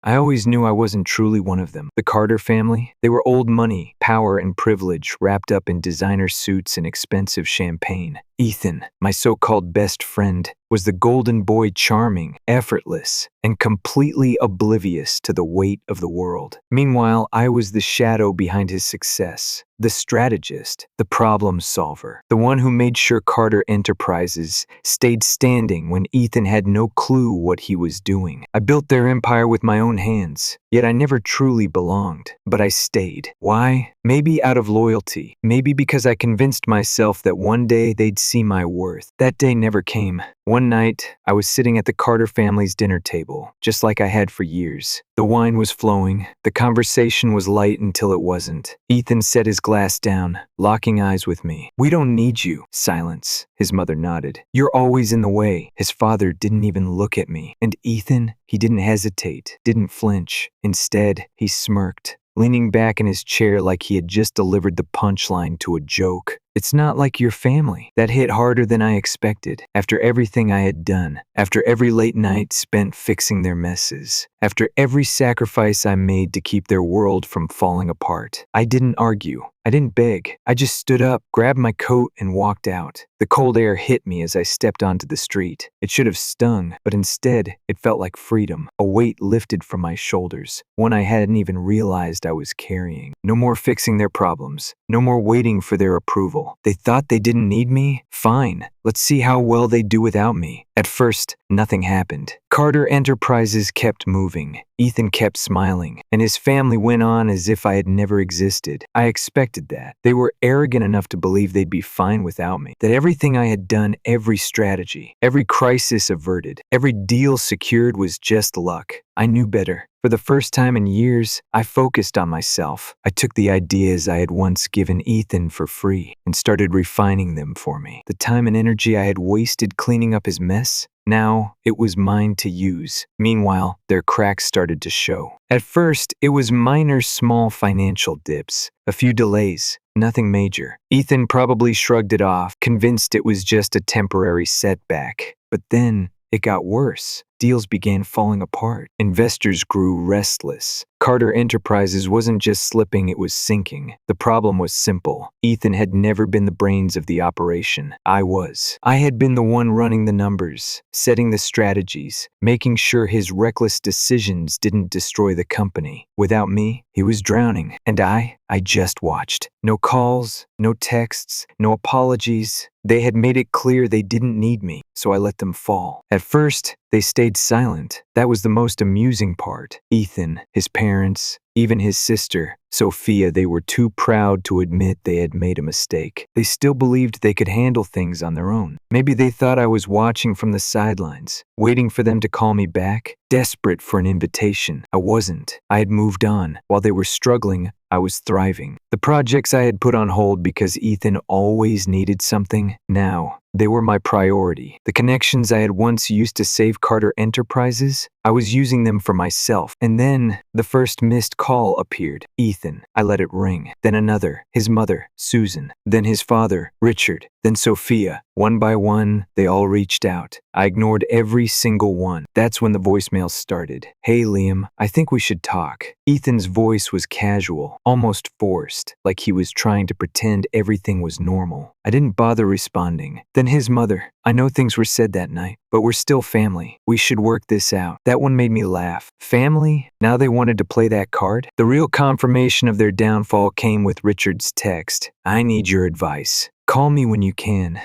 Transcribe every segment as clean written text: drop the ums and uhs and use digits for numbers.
I always knew I wasn't truly one of them. The Carter family, they were old money, power, and privilege wrapped up in designer suits and expensive champagne. Ethan, my so-called best friend, was the golden boy, charming, effortless, and completely oblivious to the weight of the world. Meanwhile, I was the shadow behind his success, the strategist, the problem solver, the one who made sure Carter Enterprises stayed standing when Ethan had no clue what he was doing. I built their empire with my own hands, yet I never truly belonged, but I stayed. Why? Maybe out of loyalty, maybe because I convinced myself that one day they'd see my worth. That day never came. One night, I was sitting at the Carter family's dinner table, just like I had for years. The wine was flowing, the conversation was light until it wasn't. Ethan set his glass down, locking eyes with me. "We don't need you." Silence. His mother nodded. "You're always in the way." His father didn't even look at me. And Ethan, he didn't hesitate, didn't flinch. Instead, he smirked, leaning back in his chair like he had just delivered the punchline to a joke. "It's not like your family." That hit harder than I expected. After everything I had done, after every late night spent fixing their messes, after every sacrifice I made to keep their world from falling apart, I didn't argue. I didn't beg. I just stood up, grabbed my coat, and walked out. The cold air hit me as I stepped onto the street. It should have stung, but instead, it felt like freedom. A weight lifted from my shoulders, one I hadn't even realized I was carrying. No more fixing their problems. No more waiting for their approval. They thought they didn't need me? Fine. Let's see how well they do without me. At first, nothing happened. Carter Enterprises kept moving. Ethan kept smiling, and his family went on as if I had never existed. I expected that. They were arrogant enough to believe they'd be fine without me. That everything I had done, every strategy, every crisis averted, every deal secured was just luck. I knew better. For the first time in years, I focused on myself. I took the ideas I had once given Ethan for free and started refining them for me. The time and energy I had wasted cleaning up his mess, now it was mine to use. Meanwhile, their cracks started to show. At first, it was minor, small financial dips, a few delays, nothing major. Ethan probably shrugged it off, convinced it was just a temporary setback. But then, it got worse. Deals began falling apart. Investors grew restless. Carter Enterprises wasn't just slipping, it was sinking. The problem was simple. Ethan had never been the brains of the operation. I was. I had been the one running the numbers, setting the strategies, making sure his reckless decisions didn't destroy the company. Without me, he was drowning. And I just watched. No calls, no texts, no apologies. They had made it clear they didn't need me, so I let them fall. At first, they stayed silent. That was the most amusing part. Ethan, his parents, even his sister, Sophia, they were too proud to admit they had made a mistake. They still believed they could handle things on their own. Maybe they thought I was watching from the sidelines, waiting for them to call me back, desperate for an invitation. I wasn't. I had moved on. While they were struggling, I was thriving. The projects I had put on hold because Ethan always needed something, now they were my priority. The connections I had once used to save Carter Enterprises, I was using them for myself. And then the first missed call appeared. Ethan. I let it ring. Then another. His mother, Susan. Then his father, Richard. Then Sophia. One by one, they all reached out. I ignored every single one. That's when the voicemail started. "Hey Liam, I think we should talk." Ethan's voice was casual, almost forced, like he was trying to pretend everything was normal. I didn't bother responding. Then his mother. "I know things were said that night, but we're still family. We should work this out." That one made me laugh. Family? Now they wanted to play that card? The real confirmation of their downfall came with Richard's text. "I need your advice. Call me when you can."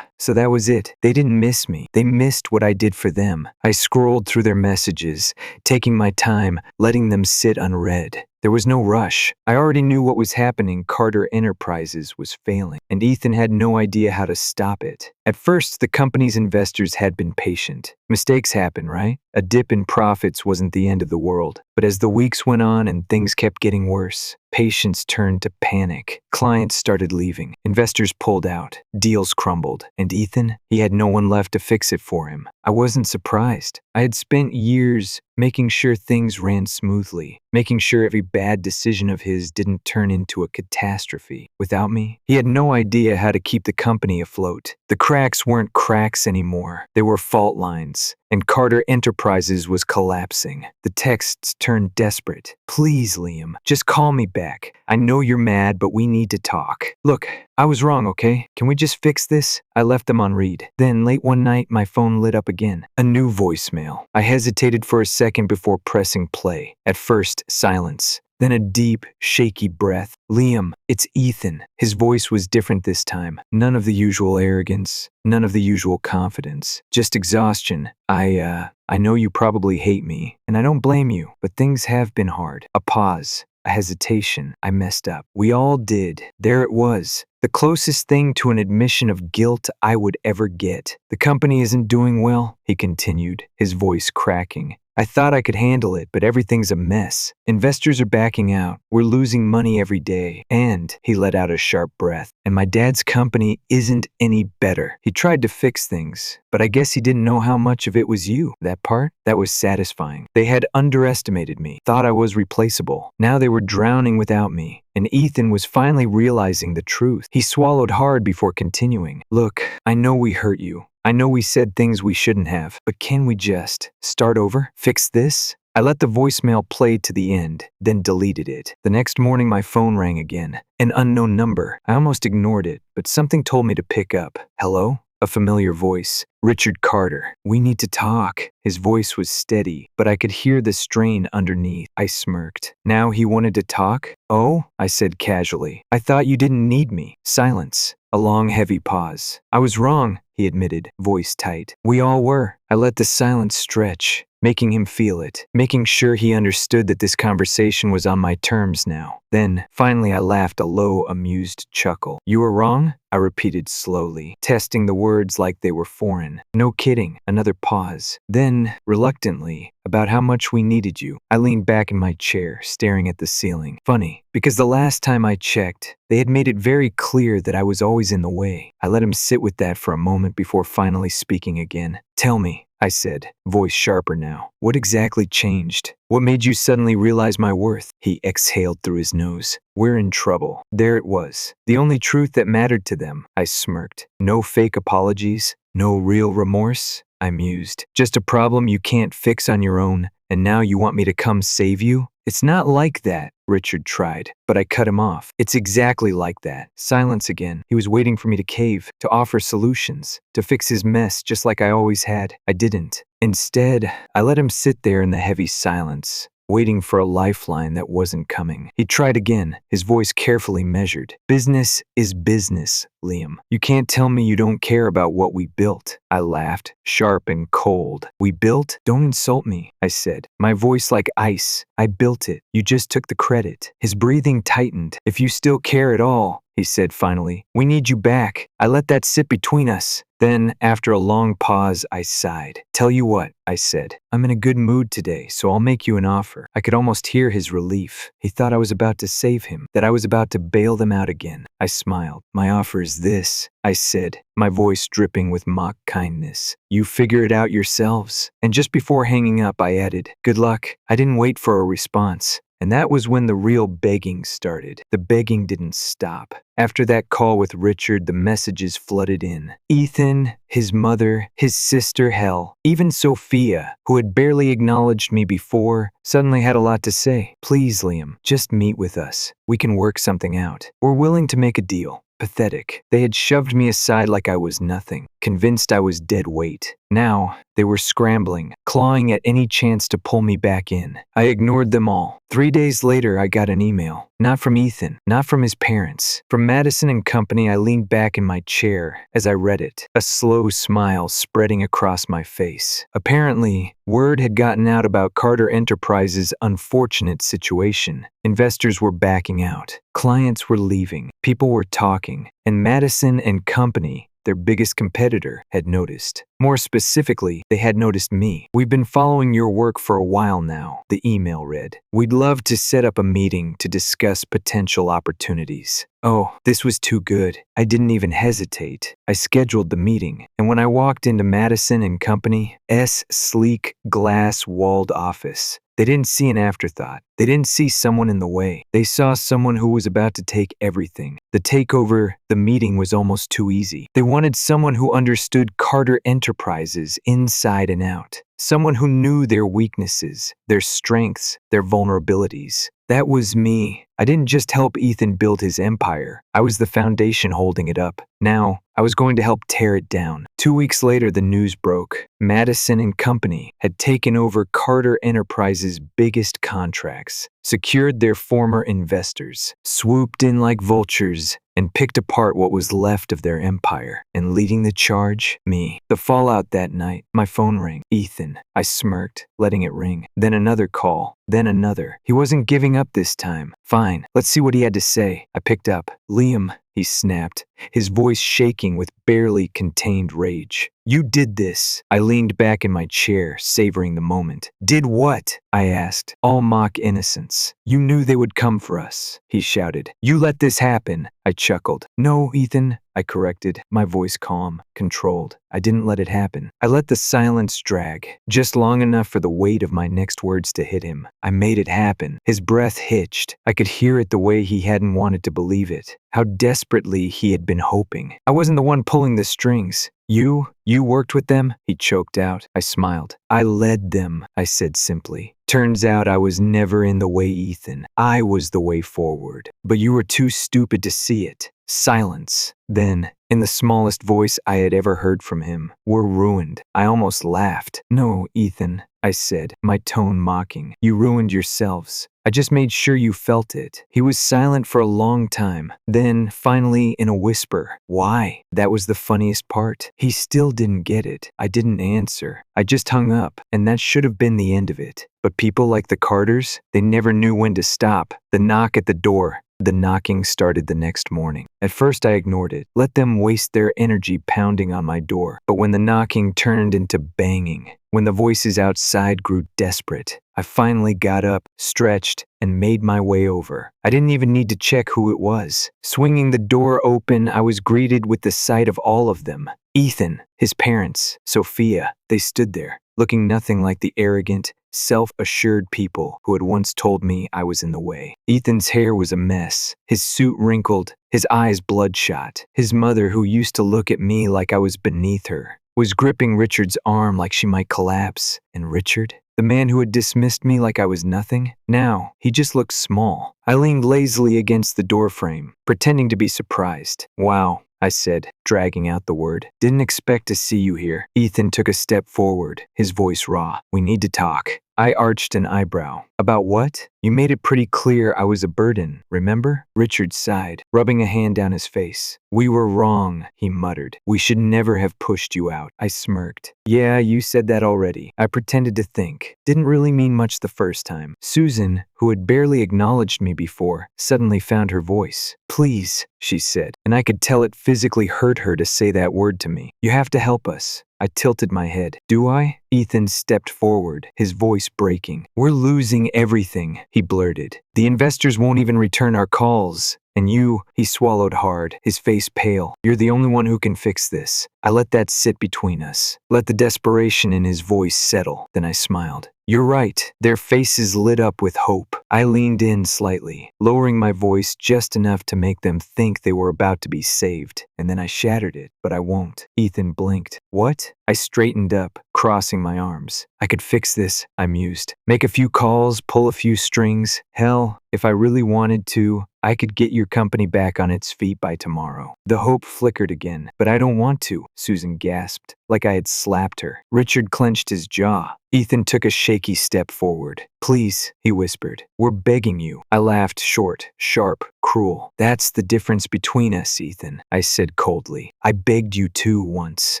So that was it. They didn't miss me. They missed what I did for them. I scrolled through their messages, taking my time, letting them sit unread. There was no rush. I already knew what was happening. Carter Enterprises was failing, and Ethan had no idea how to stop it. At first, the company's investors had been patient. Mistakes happen, right? A dip in profits wasn't the end of the world. But as the weeks went on and things kept getting worse, Patience turned to panic. Clients started leaving. Investors pulled out. Deals crumbled. And Ethan? He had no one left to fix it for him. I wasn't surprised. I had spent years making sure things ran smoothly, making sure every bad decision of his didn't turn into a catastrophe. Without me, he had no idea how to keep the company afloat. The cracks weren't cracks anymore. They were fault lines. And Carter Enterprises was collapsing. The texts turned desperate. Please, Liam, just call me back. I know you're mad, but we need to talk. Look, I was wrong, okay? Can we just fix this? I left them on read. Then, late one night, my phone lit up again. A new voicemail. I hesitated for a second before pressing play. At first, silence. Then a deep, shaky breath. Liam, it's Ethan. His voice was different this time. None of the usual arrogance. None of the usual confidence. Just exhaustion. I know you probably hate me, and I don't blame you, but things have been hard. A pause. A hesitation. I messed up. We all did. There it was. The closest thing to an admission of guilt I would ever get. The company isn't doing well, he continued, his voice cracking. I thought I could handle it, but everything's a mess. Investors are backing out. We're losing money every day. And, he let out a sharp breath, and my dad's company isn't any better. He tried to fix things, but I guess he didn't know how much of it was you. That part? That was satisfying. They had underestimated me, thought I was replaceable. Now they were drowning without me. And Ethan was finally realizing the truth. He swallowed hard before continuing. Look, I know we hurt you. I know we said things we shouldn't have, but can we just start over? Fix this? I let the voicemail play to the end, then deleted it. The next morning, my phone rang again. An unknown number. I almost ignored it, but something told me to pick up. Hello? A familiar voice. Richard Carter. We need to talk. His voice was steady, but I could hear the strain underneath. I smirked. Now he wanted to talk? Oh, I said casually. I thought you didn't need me. Silence. A long, heavy pause. I was wrong, he admitted, voice tight. We all were. I let the silence stretch, making him feel it, making sure he understood that this conversation was on my terms now. Then, finally, I laughed a low, amused chuckle. You were wrong? I repeated slowly, testing the words like they were foreign. No kidding. Another pause. Then, reluctantly, about how much we needed you. I leaned back in my chair, staring at the ceiling. Funny, because the last time I checked, they had made it very clear that I was always in the way. I let him sit with that for a moment before finally speaking again. Tell me, I said, voice sharper now. What exactly changed? What made you suddenly realize my worth? He exhaled through his nose. We're in trouble. There it was. The only truth that mattered to them. I smirked. No fake apologies. No real remorse. I mused. Just a problem you can't fix on your own, and now you want me to come save you? It's not like that, Richard tried, but I cut him off. It's exactly like that. Silence again. He was waiting for me to cave, to offer solutions, to fix his mess just like I always had. I didn't. Instead, I let him sit there in the heavy silence, waiting for a lifeline that wasn't coming. He tried again, his voice carefully measured. Business is business, Liam. You can't tell me you don't care about what we built. I laughed, sharp and cold. We built? Don't insult me, I said, my voice like ice. I built it. You just took the credit. His breathing tightened. If you still care at all, he said finally, we need you back. I let that sit between us. Then, after a long pause, I sighed. Tell you what, I said. I'm in a good mood today, so I'll make you an offer. I could almost hear his relief. He thought I was about to save him, that I was about to bail them out again. I smiled. My offer is this, I said, my voice dripping with mock kindness. You figure it out yourselves. And just before hanging up, I added, good luck. I didn't wait for a response. And that was when the real begging started. The begging didn't stop. After that call with Richard, the messages flooded in. Ethan, his mother, his sister, hell, even Sophia, who had barely acknowledged me before, suddenly had a lot to say. Please, Liam, just meet with us. We can work something out. We're willing to make a deal. Pathetic. They had shoved me aside like I was nothing, convinced I was dead weight. Now, they were scrambling, clawing at any chance to pull me back in. I ignored them all. 3 days later, I got an email. Not from Ethan, not from his parents. From Madison and Company. I leaned back in my chair as I read it, a slow smile spreading across my face. Apparently, word had gotten out about Carter Enterprises' unfortunate situation. Investors were backing out. Clients were leaving. People were talking. And Madison and Company, their biggest competitor, had noticed. More specifically, they had noticed me. "We've been following your work for a while now," the email read. "We'd love to set up a meeting to discuss potential opportunities." Oh, this was too good. I didn't even hesitate. I scheduled the meeting, and when I walked into Madison and Company's sleek, glass-walled office, they didn't see an afterthought. They didn't see someone in the way. They saw someone who was about to take everything. The takeover, the meeting was almost too easy. They wanted someone who understood Carter Enterprises inside and out. Someone who knew their weaknesses, their strengths, their vulnerabilities. That was me. I didn't just help Ethan build his empire. I was the foundation holding it up. Now, I was going to help tear it down. 2 weeks later, the news broke. Madison and Company had taken over Carter Enterprises' biggest contracts, secured their former investors, swooped in like vultures, and picked apart what was left of their empire. And leading the charge, me. The fallout that night, my phone rang. Ethan. I smirked, letting it ring. Then another call. Then another. He wasn't giving up this time. Fine, let's see what he had to say. I picked up. "Liam," he snapped, his voice shaking with barely contained rage. "You did this." I leaned back in my chair, savoring the moment. "Did what?" I asked, all mock innocence. "You knew they would come for us," he shouted. "You let this happen." I chuckled. "No, Ethan," I corrected, my voice calm, controlled. "I didn't let it happen. I let the silence drag, just long enough for the weight of my next words to hit him. I made it happen." His breath hitched. I could hear it the way he hadn't wanted to believe it, how desperately he had been hoping. "I wasn't the one pulling the strings. You worked with them?" he choked out. I smiled. "I led them," I said simply. "Turns out I was never in the way, Ethan. I was the way forward. But you were too stupid to see it." Silence. Then, in the smallest voice I had ever heard from him, "We're ruined." I almost laughed. "No, Ethan," I said, my tone mocking. "You ruined yourselves. I just made sure you felt it." He was silent for a long time. Then, finally, in a whisper, "Why?" That was the funniest part. He still didn't get it. I didn't answer. I just hung up, and that should have been the end of it. But people like the Carters, they never knew when to stop. The knock at the door. The knocking started the next morning. At first I ignored it, let them waste their energy pounding on my door. But when the knocking turned into banging, when the voices outside grew desperate, I finally got up, stretched, and made my way over. I didn't even need to check who it was. Swinging the door open, I was greeted with the sight of all of them. Ethan, his parents, Sophia, they stood there, looking nothing like the arrogant, self-assured people who had once told me I was in the way. Ethan's hair was a mess, his suit wrinkled, his eyes bloodshot. His mother, who used to look at me like I was beneath her, was gripping Richard's arm like she might collapse. And Richard, the man who had dismissed me like I was nothing, now he just looked small. I leaned lazily against the doorframe, pretending to be surprised. "Wow," I said, dragging out the word. "Didn't expect to see you here." Ethan took a step forward, his voice raw. "We need to talk." I arched an eyebrow. "About what? You made it pretty clear I was a burden, remember?" Richard sighed, rubbing a hand down his face. "We were wrong," he muttered. "We should never have pushed you out." I smirked. "Yeah, you said that already." I pretended to think. Didn't really mean much the first time. Susan, who had barely acknowledged me before, suddenly found her voice. "Please," she said, and I could tell it physically hurt her to say that word to me. "You have to help us." I tilted my head. "Do I?" Ethan stepped forward, his voice breaking. "We're losing everything," he blurted. "The investors won't even return our calls. And you," he swallowed hard, his face pale, "you're the only one who can fix this." I let that sit between us, let the desperation in his voice settle. Then I smiled. "You're right." Their faces lit up with hope. I leaned in slightly, lowering my voice just enough to make them think they were about to be saved. And then I shattered it. "But I won't." Ethan blinked. "What?" I straightened up, crossing my arms. "I could fix this," I mused. "Make a few calls, pull a few strings. Hell, if I really wanted to, I could get your company back on its feet by tomorrow." The hope flickered again. "But I don't want to," Susan gasped, like I had slapped her. Richard clenched his jaw. Ethan took a shaky step forward. "Please," he whispered. "We're begging you." I laughed, short, sharp, cruel. "That's the difference between us, Ethan," I said coldly. "I begged you too once.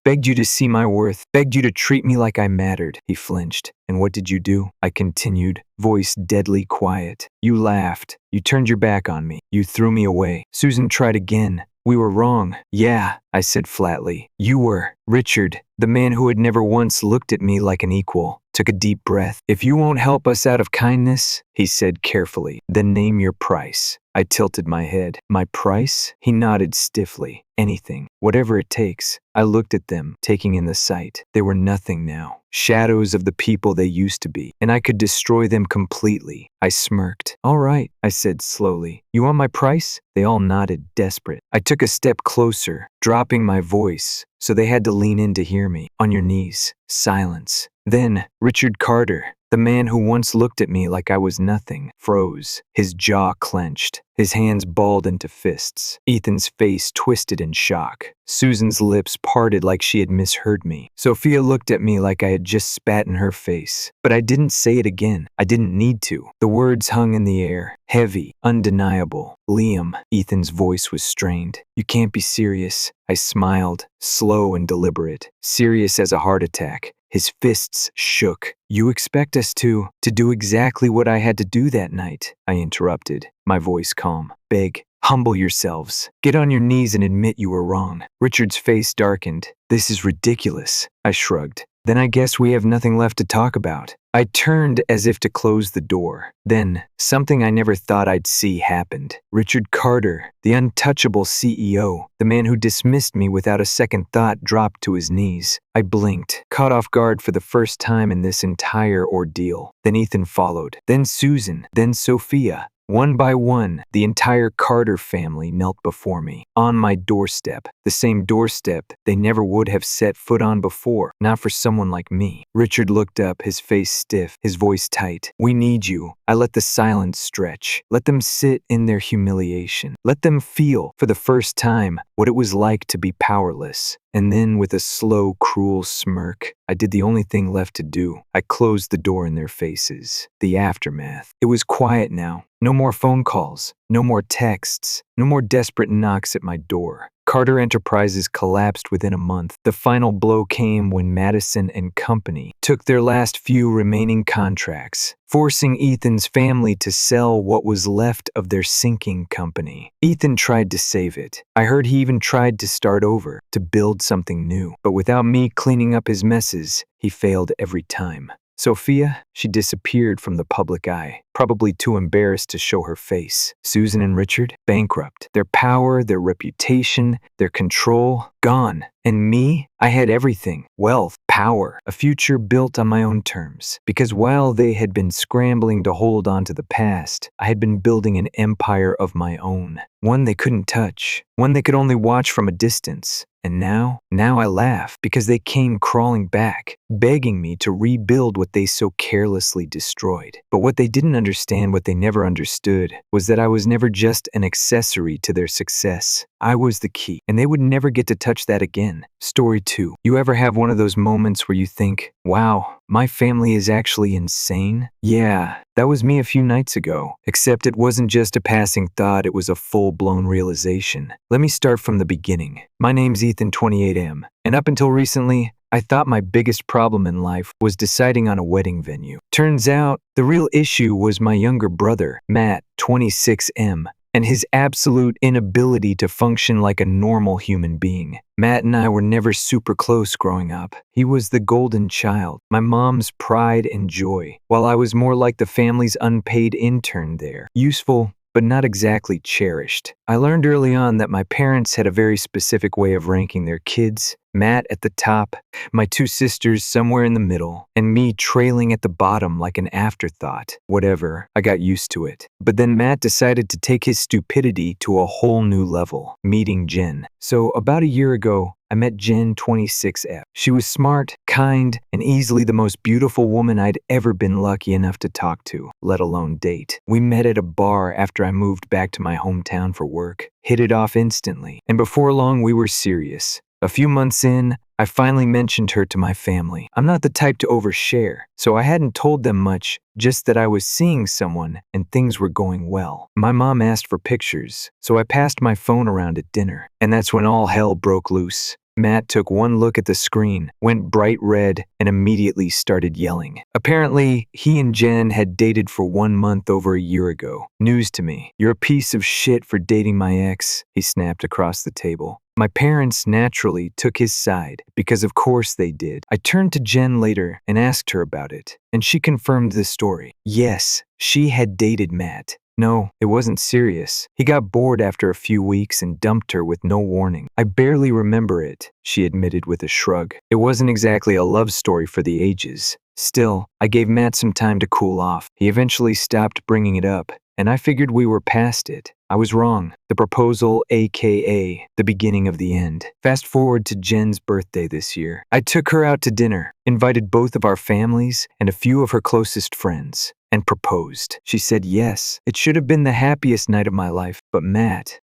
Begged you to see my worth. Begged you to treat me like I mattered." He flinched. "And what did you do?" I continued, voice deadly quiet. "You laughed. You turned your back on me. You threw me away." Susan tried again. "We were wrong." "Yeah," I said flatly. You were. Richard, the man who had never once looked at me like an equal, took a deep breath. If you won't help us out of kindness, he said carefully, then name your price. I tilted my head. My price? He nodded stiffly. Anything. Whatever it takes. I looked at them, taking in the sight. They were nothing now. Shadows of the people they used to be, and I could destroy them completely. I smirked. All right, I said slowly. You want my price? They all nodded, desperate. I took a step closer, dropping my voice, so they had to lean in to hear me. On your knees. Silence. Then, Richard Carter, the man who once looked at me like I was nothing, froze. His jaw clenched. His hands balled into fists. Ethan's face twisted in shock. Susan's lips parted like she had misheard me. Sophia looked at me like I had just spat in her face. But I didn't say it again. I didn't need to. The words hung in the air, heavy, undeniable. Liam, Ethan's voice was strained. You can't be serious. I smiled, slow and deliberate, serious as a heart attack. His fists shook. You expect us to do exactly what I had to do that night, I interrupted, my voice calm. Beg, humble yourselves. Get on your knees and admit you were wrong. Richard's face darkened. This is ridiculous, I shrugged. Then I guess we have nothing left to talk about. I turned as if to close the door. Then, something I never thought I'd see happened. Richard Carter, the untouchable CEO, the man who dismissed me without a second thought, dropped to his knees. I blinked, caught off guard for the first time in this entire ordeal. Then Ethan followed. Then Susan. Then Sophia. One by one, the entire Carter family knelt before me, on my doorstep, the same doorstep they never would have set foot on before, not for someone like me. Richard looked up, his face stiff, his voice tight. We need you. I let the silence stretch. Let them sit in their humiliation. Let them feel, for the first time, what it was like to be powerless. And then, with a slow, cruel smirk, I did the only thing left to do. I closed the door in their faces. The aftermath. It was quiet now. No more phone calls. No more texts. No more desperate knocks at my door. Carter Enterprises collapsed within a month. The final blow came when Madison and Company took their last few remaining contracts, forcing Ethan's family to sell what was left of their sinking company. Ethan tried to save it. I heard he even tried to start over, to build something new. But without me cleaning up his messes, he failed every time. Sophia, she disappeared from the public eye, probably too embarrassed to show her face. Susan and Richard, bankrupt. Their power, their reputation, their control, gone. And me, I had everything. Wealth, power, a future built on my own terms. Because while they had been scrambling to hold on to the past, I had been building an empire of my own. One they couldn't touch. One they could only watch from a distance. And now I laugh because they came crawling back, begging me to rebuild what they so carelessly destroyed. But what they didn't understand, what they never understood, was that I was never just an accessory to their success. I was the key, and they would never get to touch that again. Story 2. You ever have one of those moments where you think, wow, my family is actually insane? Yeah, that was me a few nights ago. Except it wasn't just a passing thought, it was a full-blown realization. Let me start from the beginning. My name's Ethan 28M, and up until recently, I thought my biggest problem in life was deciding on a wedding venue. Turns out, the real issue was my younger brother, Matt 26M, and his absolute inability to function like a normal human being. Matt and I were never super close growing up. He was the golden child, my mom's pride and joy, while I was more like the family's unpaid intern there. Useful, but not exactly cherished. I learned early on that my parents had a very specific way of ranking their kids. Matt at the top, my two sisters somewhere in the middle, and me trailing at the bottom like an afterthought. Whatever, I got used to it. But then Matt decided to take his stupidity to a whole new level, meeting Jen. So about a year ago, I met Jen 26F. She was smart, kind, and easily the most beautiful woman I'd ever been lucky enough to talk to, let alone date. We met at a bar after I moved back to my hometown for work, hit it off instantly, and before long we were serious. A few months in, I finally mentioned her to my family. I'm not the type to overshare, so I hadn't told them much, just that I was seeing someone and things were going well. My mom asked for pictures, so I passed my phone around at dinner, and that's when all hell broke loose. Matt took one look at the screen, went bright red, and immediately started yelling. Apparently, he and Jen had dated for 1 month over a year ago. News to me. You're a piece of shit for dating my ex, he snapped across the table. My parents naturally took his side, because of course they did. I turned to Jen later and asked her about it, and she confirmed the story. Yes, she had dated Matt. No, it wasn't serious. He got bored after a few weeks and dumped her with no warning. I barely remember it, she admitted with a shrug. It wasn't exactly a love story for the ages. Still, I gave Matt some time to cool off. He eventually stopped bringing it up, and I figured we were past it. I was wrong. The proposal, aka the beginning of the end. Fast forward to Jen's birthday this year. I took her out to dinner, invited both of our families and a few of her closest friends, and proposed. She said yes. It should have been the happiest night of my life, but Matt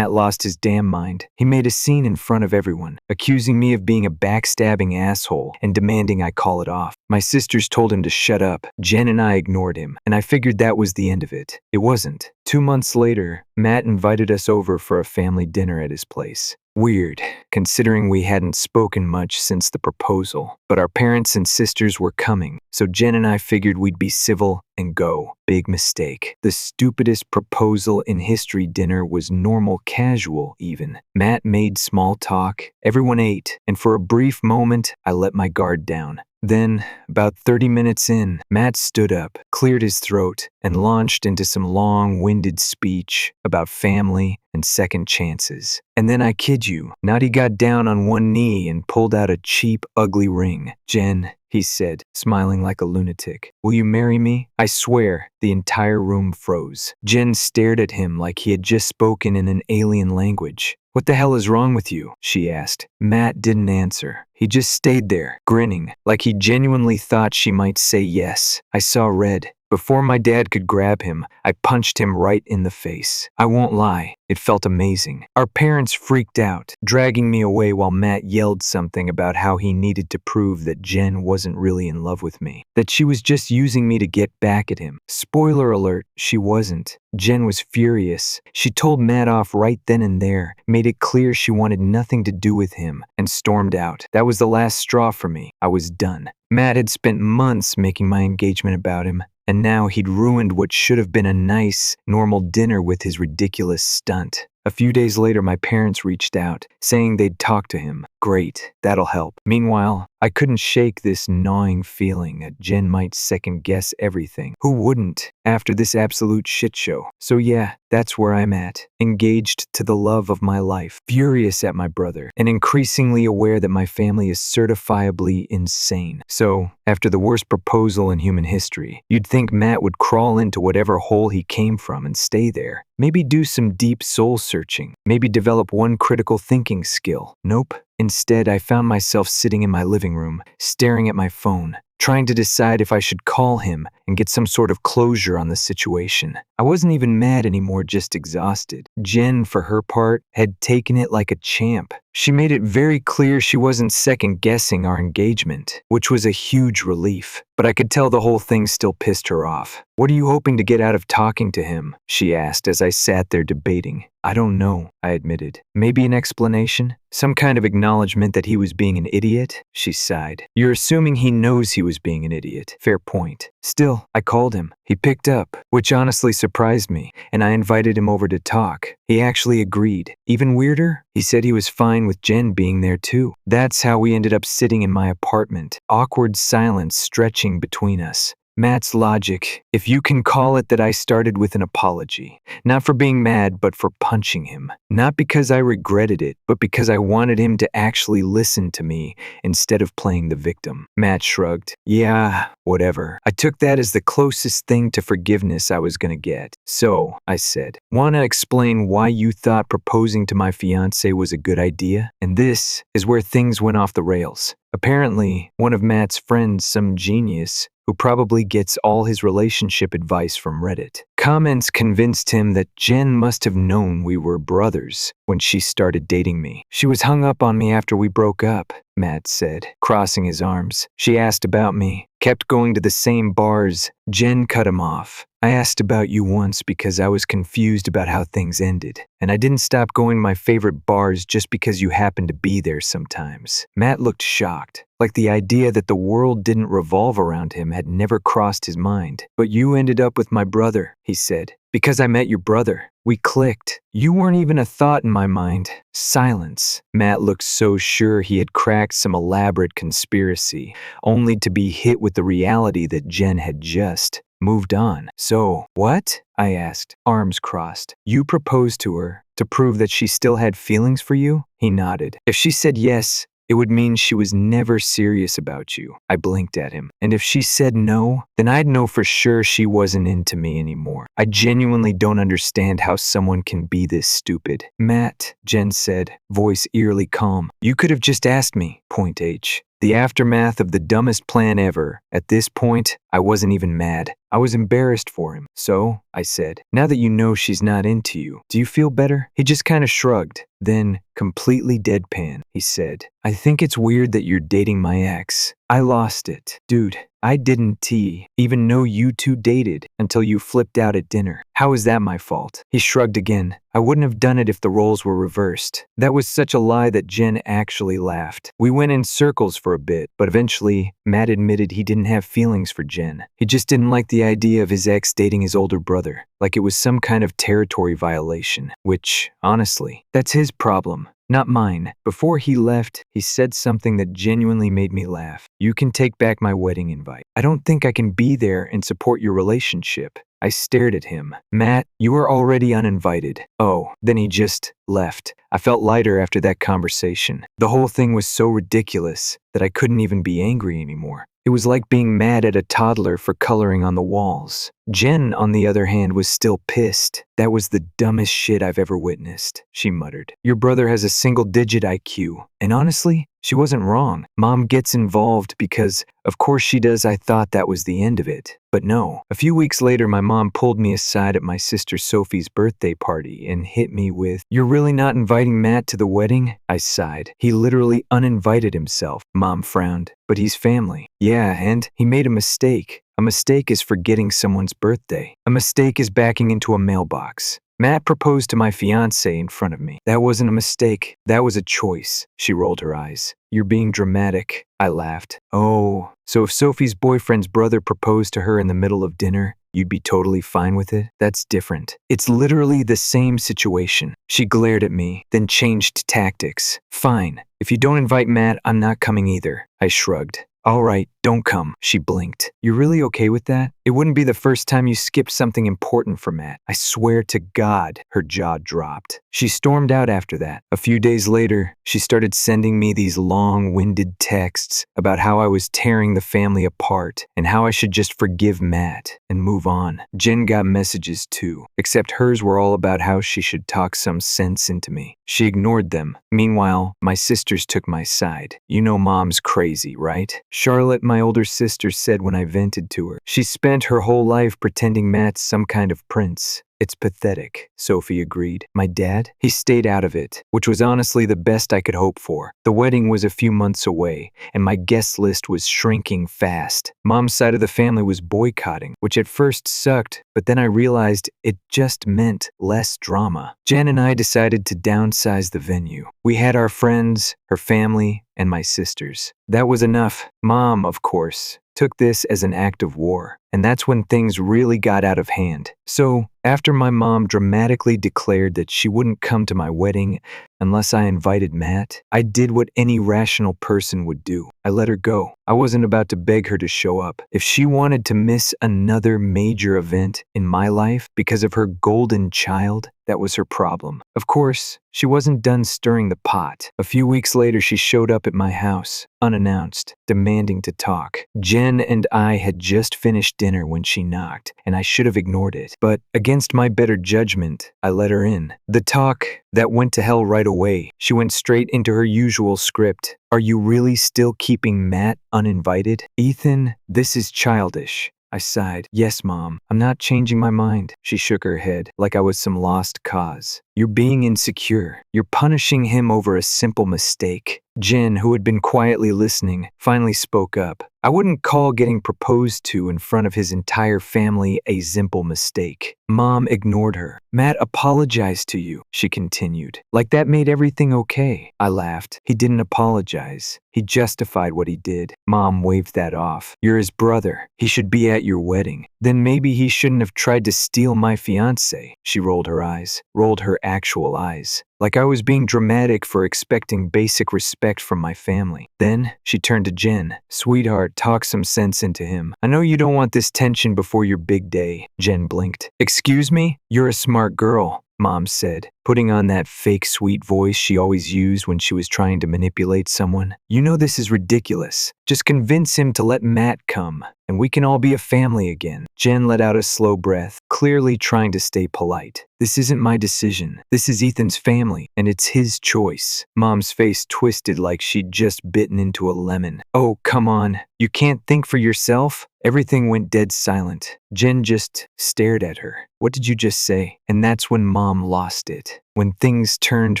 lost his damn mind. He made a scene in front of everyone, accusing me of being a backstabbing asshole and demanding I call it off. My sisters told him to shut up. Jen and I ignored him, and I figured that was the end of it. It wasn't. 2 months later, Matt invited us over for a family dinner at his place. Weird, considering we hadn't spoken much since the proposal, but our parents and sisters were coming, so Jen and I figured we'd be civil and go. Big mistake. The stupidest proposal in history dinner was normal casual even. Matt made small talk, everyone ate, and for a brief moment, I let my guard down. Then, about 30 minutes in, Matt stood up, cleared his throat, and launched into some long-winded speech about family and second chances. And then I kid you not, he got down on one knee and pulled out a cheap, ugly ring. Jen, he said, smiling like a lunatic, will you marry me? I swear, the entire room froze. Jen stared at him like he had just spoken in an alien language. What the hell is wrong with you? She asked. Matt didn't answer. He just stayed there, grinning, like he genuinely thought she might say yes. I saw red. Before my dad could grab him, I punched him right in the face. I won't lie, it felt amazing. Our parents freaked out, dragging me away while Matt yelled something about how he needed to prove that Jen wasn't really in love with me, that she was just using me to get back at him. Spoiler alert, she wasn't. Jen was furious. She told Matt off right then and there, made it clear she wanted nothing to do with him, and stormed out. That was the last straw for me. I was done. Matt had spent months making my engagement about him, and now he'd ruined what should have been a nice, normal dinner with his ridiculous stunt. A few days later, my parents reached out, saying they'd talk to him. Great, that'll help. Meanwhile, I couldn't shake this gnawing feeling that Jen might second-guess everything. Who wouldn't, after this absolute shit show? So yeah, that's where I'm at. Engaged to the love of my life, furious at my brother, and increasingly aware that my family is certifiably insane. So, after the worst proposal in human history, you'd think Matt would crawl into whatever hole he came from and stay there. Maybe do some deep soul searching. Maybe develop one critical thinking skill. Nope. Instead, I found myself sitting in my living room, staring at my phone, trying to decide if I should call him and get some sort of closure on the situation. I wasn't even mad anymore, just exhausted. Jen, for her part, had taken it like a champ. She made it very clear she wasn't second-guessing our engagement, which was a huge relief. But I could tell the whole thing still pissed her off. What are you hoping to get out of talking to him? She asked as I sat there debating. I don't know, I admitted. Maybe an explanation? Some kind of acknowledgement that he was being an idiot? She sighed. You're assuming he knows he was being an idiot. Fair point. Still, I called him. He picked up, which honestly surprised me, and I invited him over to talk. He actually agreed. Even weirder, he said he was fine with Jen being there too. That's how we ended up sitting in my apartment, awkward silence stretching between us. Matt's logic, if you can call it, that I started with an apology. Not for being mad, but for punching him. Not because I regretted it, but because I wanted him to actually listen to me instead of playing the victim. Matt shrugged. Yeah, whatever. I took that as the closest thing to forgiveness I was gonna get. So, I said, wanna explain why you thought proposing to my fiancé was a good idea? And this is where things went off the rails. Apparently, one of Matt's friends, some genius, who probably gets all his relationship advice from Reddit. Comments convinced him that Jen must have known we were brothers when she started dating me. She was hung up on me after we broke up, Matt said, crossing his arms. She asked about me, kept going to the same bars. Jen cut him off. I asked about you once because I was confused about how things ended, and I didn't stop going to my favorite bars just because you happened to be there sometimes. Matt looked shocked, like the idea that the world didn't revolve around him had never crossed his mind. But you ended up with my brother, he said. Because I met your brother. We clicked. You weren't even a thought in my mind. Silence. Matt looked so sure he had cracked some elaborate conspiracy, only to be hit with the reality that Jen had just moved on. So, what? I asked, arms crossed. You proposed to her to prove that she still had feelings for you? He nodded. If she said yes, it would mean she was never serious about you. I blinked at him. And if she said no, then I'd know for sure she wasn't into me anymore. I genuinely don't understand how someone can be this stupid. Matt, Jen said, voice eerily calm. You could have just asked me, point H. The aftermath of the dumbest plan ever. At this point, I wasn't even mad. I was embarrassed for him. So, I said, now that you know she's not into you, do you feel better? He just kind of shrugged. Then, completely deadpan, he said, I think it's weird that you're dating my ex. I lost it. Dude, I didn't even know you two dated until you flipped out at dinner. How is that my fault? He shrugged again. I wouldn't have done it if the roles were reversed. That was such a lie that Jen actually laughed. We went in circles for a bit, but eventually, Matt admitted he didn't have feelings for Jen. He just didn't like the idea of his ex dating his older brother, like it was some kind of territory violation, which, honestly, that's his problem. Not mine. Before he left, he said something that genuinely made me laugh. You can take back my wedding invite. I don't think I can be there and support your relationship. I stared at him. Matt, you are already uninvited. Oh, then he just left. I felt lighter after that conversation. The whole thing was so ridiculous that I couldn't even be angry anymore. It was like being mad at a toddler for coloring on the walls. Jen, on the other hand, was still pissed. That was the dumbest shit I've ever witnessed, she muttered. Your brother has a single-digit IQ. And honestly, she wasn't wrong. Mom gets involved because, of course she does. I thought that was the end of it. But no. A few weeks later, my mom pulled me aside at my sister Sophie's birthday party and hit me with, "You're really not inviting Matt to the wedding?" I sighed. He literally uninvited himself. Mom frowned. But he's family. Yeah, and he made a mistake. A mistake is forgetting someone's birthday. A mistake is backing into a mailbox. Matt proposed to my fiancé in front of me. That wasn't a mistake. That was a choice. She rolled her eyes. You're being dramatic. I laughed. Oh, so if Sophie's boyfriend's brother proposed to her in the middle of dinner, you'd be totally fine with it? That's different. It's literally the same situation. She glared at me, then changed tactics. Fine. If you don't invite Matt, I'm not coming either. I shrugged. All right, don't come, she blinked. You're really okay with that? It wouldn't be the first time you skipped something important for Matt. I swear to God, her jaw dropped. She stormed out after that. A few days later, she started sending me these long-winded texts about how I was tearing the family apart and how I should just forgive Matt and move on. Jen got messages too, except hers were all about how she should talk some sense into me. She ignored them. Meanwhile, my sisters took my side. You know Mom's crazy, right? Charlotte, my older sister, said when I vented to her. She spent her whole life pretending Matt's some kind of prince. It's pathetic, Sophie agreed. My dad? He stayed out of it, which was honestly the best I could hope for. The wedding was a few months away, and my guest list was shrinking fast. Mom's side of the family was boycotting, which at first sucked, but then I realized it just meant less drama. Jen and I decided to downsize the venue. We had our friends, her family, and my sisters. That was enough. Mom, of course, took this as an act of war, and that's when things really got out of hand. So, after my mom dramatically declared that she wouldn't come to my wedding unless I invited Matt, I did what any rational person would do. I let her go. I wasn't about to beg her to show up. If she wanted to miss another major event in my life because of her golden child, that was her problem. Of course, she wasn't done stirring the pot. A few weeks later, she showed up at my house, unannounced, demanding to talk. Jen and I had just finished dinner when she knocked, and I should have ignored it. But against my better judgment, I let her in. The talk, that went to hell right away. She went straight into her usual script. Are you really still keeping Matt uninvited? Ethan, this is childish. I sighed. Yes, Mom. I'm not changing my mind. She shook her head like I was some lost cause. You're being insecure. You're punishing him over a simple mistake. Jen, who had been quietly listening, finally spoke up. I wouldn't call getting proposed to in front of his entire family a simple mistake. Mom ignored her. Matt apologized to you, she continued. Like that made everything okay. I laughed. He didn't apologize. He justified what he did. Mom waved that off. You're his brother. He should be at your wedding. Then maybe he shouldn't have tried to steal my fiancé. She rolled her eyes. Rolled her actual eyes. Like I was being dramatic for expecting basic respect from my family. Then she turned to Jen. Sweetheart, talk some sense into him. I know you don't want this tension before your big day. Jen blinked. Excuse me? You're a smart girl, Mom said, putting on that fake sweet voice she always used when she was trying to manipulate someone. You know this is ridiculous. Just convince him to let Matt come, and we can all be a family again. Jen let out a slow breath, clearly trying to stay polite. This isn't my decision. This is Ethan's family, and it's his choice. Mom's face twisted like she'd just bitten into a lemon. Oh, come on. You can't think for yourself? Everything went dead silent. Jen just stared at her. What did you just say? And that's when Mom lost it. When things turned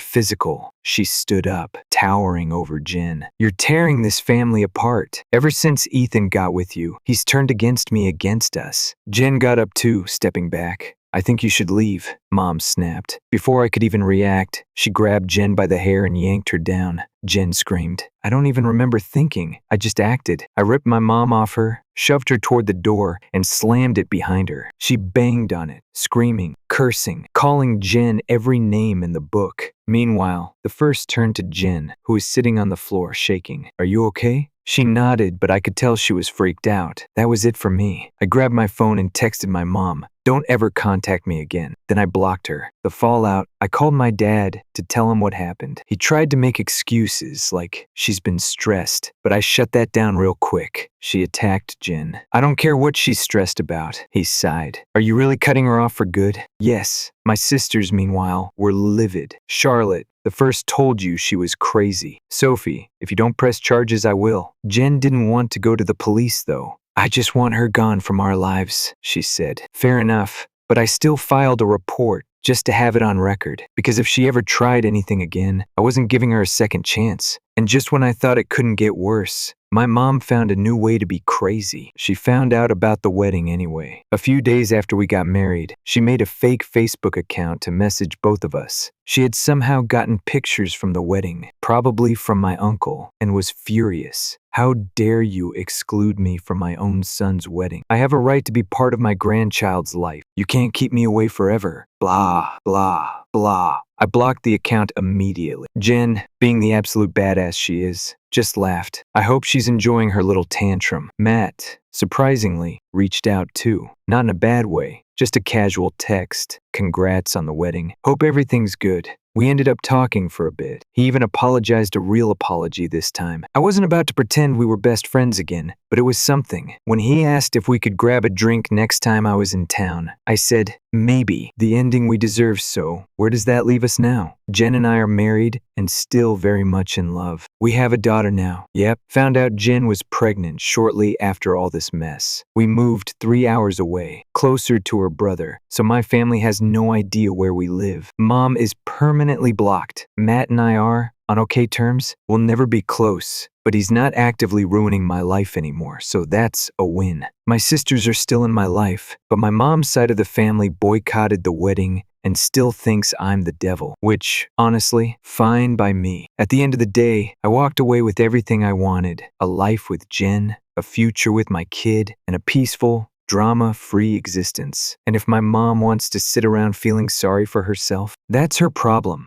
physical, she stood up, towering over Jen. You're tearing this family apart. Ever since Ethan got with you, he's turned against me, against us. Jen got up too, stepping back. I think you should leave, Mom snapped. Before I could even react, she grabbed Jen by the hair and yanked her down. Jen screamed. I don't even remember thinking. I just acted. I ripped my mom off her, shoved her toward the door, and slammed it behind her. She banged on it, screaming, cursing, calling Jen every name in the book. Meanwhile, the first turned to Jen, who was sitting on the floor shaking. Are you okay? She nodded, but I could tell she was freaked out. That was it for me. I grabbed my phone and texted my mom. Don't ever contact me again. Then I blocked her. The fallout, I called my dad to tell him what happened. He tried to make excuses like she's been stressed, but I shut that down real quick. She attacked Jen. I don't care what she's stressed about, he sighed. Are you really cutting her off for good? Yes. My sisters, meanwhile, were livid. Charlotte, the first, told you she was crazy. Sophie, if you don't press charges, I will. Jen didn't want to go to the police, though. I just want her gone from our lives, she said. Fair enough, but I still filed a report just to have it on record, because if she ever tried anything again, I wasn't giving her a second chance. And just when I thought it couldn't get worse, my mom found a new way to be crazy. She found out about the wedding anyway. A few days after we got married, she made a fake Facebook account to message both of us. She had somehow gotten pictures from the wedding, probably from my uncle, and was furious. How dare you exclude me from my own son's wedding? I have a right to be part of my grandchild's life. You can't keep me away forever. Blah, blah, blah. I blocked the account immediately. Jen, being the absolute badass she is, just laughed. I hope she's enjoying her little tantrum. Matt, surprisingly, reached out too. Not in a bad way, just a casual text. Congrats on the wedding. Hope everything's good. We ended up talking for a bit. He even apologized, a real apology this time. I wasn't about to pretend we were best friends again, but it was something. When he asked if we could grab a drink next time I was in town, I said, maybe. The ending we deserve, so where does that leave us now? Jen and I are married and still very much in love. We have a daughter now. Yep, found out Jen was pregnant shortly after all this mess. We moved 3 hours away, closer to her brother, so my family has no idea where we live. Mom is permanently blocked. Matt and I are on okay terms. We'll never be close, but he's not actively ruining my life anymore, so that's a win. My sisters are still in my life, but my mom's side of the family boycotted the wedding and still thinks I'm the devil, which, honestly, fine by me. At the end of the day, I walked away with everything I wanted: a life with Jen, a future with my kid, and a peaceful, drama-free existence. And if my mom wants to sit around feeling sorry for herself, that's her problem.